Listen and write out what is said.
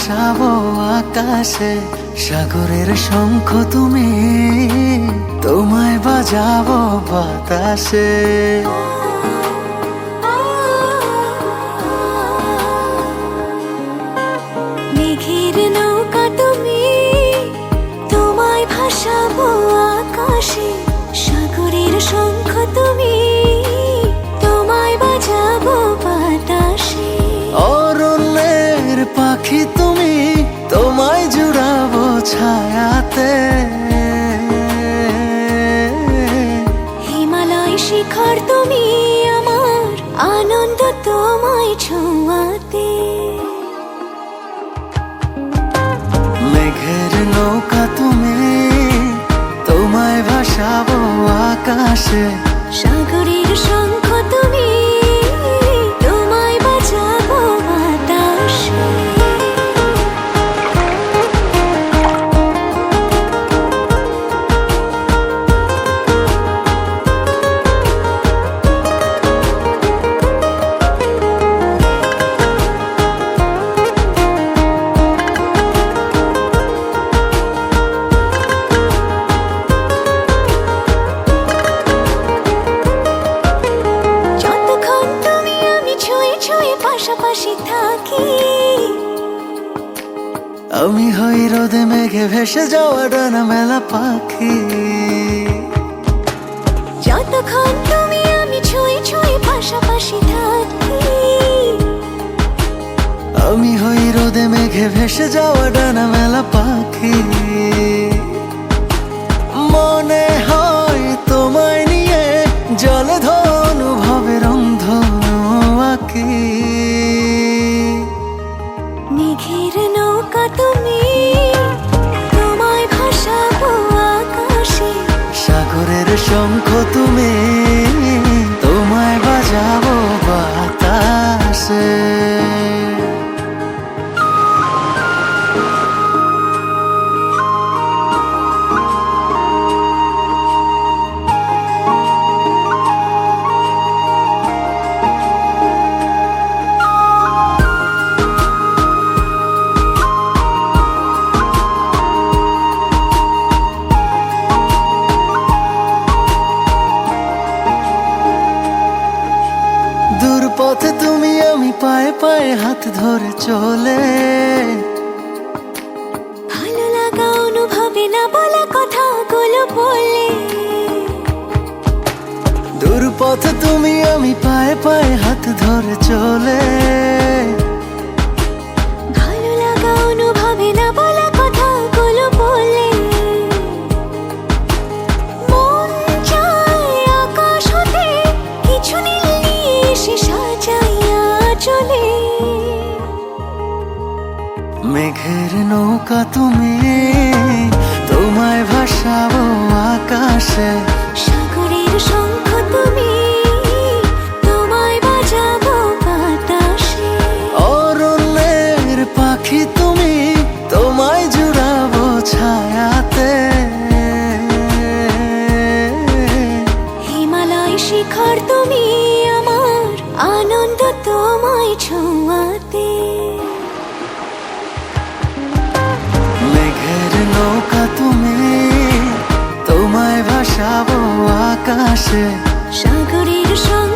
ভাসাবো আকাশে, সাগরের শঙ্খ তুমি, তোমায় বাজাবো বাতাসে। মেঘের নৌকা তুমি, তোমায় ভাসাবো আকাশে, সাগরের শঙ্খ তুমি, তোমায় বাজাবো বাতাসে। অরণ্যের পাখি তুমি, তোমায় জুড়াবো ছায়াতে। হিমালয় শিখর তুমি, আমার আনন্দ তোমায় ছোঁয়াতে। মেঘের নৌকা তুমি, তোমায় ভাসাবো আকাশে, সাগরের শঙ্খ তুমি, তোমায় বাজাবো বাতাসে। পাশাপাশি থাকি, আমি হই রোদে মেঘে ভেসে যাওয়া ডানা মেলা পাখি। যতক্ষণ তুমি আমি ছুঁয়ে ছুঁয়ে পাশাপাশি থাকি, আমি হই রোদে মেঘে ভেসে যাওয়া ডানা মেলা পাখি। মনে হয় তোমায় নিয়ে জলে অনুভবের রংধনু আঁকি। মেঘের নৌকা তুমি, তোমায় ভাসাবো আকাশে, সাগরের শঙ্খ তুমি, তোমায় বাজাবো বাতাসে। পথে তুমি আমি পায়ে পায়ে হাত ধরে চলে, ভালো লাগা অনুভবে না বলা কথাগুলো বলে। দূর পথে তুমি আমি পায়ে পায়ে হাত ধরে চলে, ভালো লাগা অনুভবে না বলা কথাগুলো বলে। মন চায় আকাশ হতে কিছু নীল নিয়ে এসে সাজাইয়া চলে। মেঘের নৌকা তুমি, তোমায় ভাসাবো আকাশে, সাগরের শঙ্খ তুমি, তোমায় বাজাবো বাতাসে। অরণ্যের পাখি তুমি, তোমায় জুড়াবো ছায়াতে। হিমালয় শিখর তুমি, আমার আনন্দ তোমায় ছোঁয়াতে। মেঘের নৌকা তুমি, তোমায় ভাসাবো আকাশে, সাগরের শঙ্খ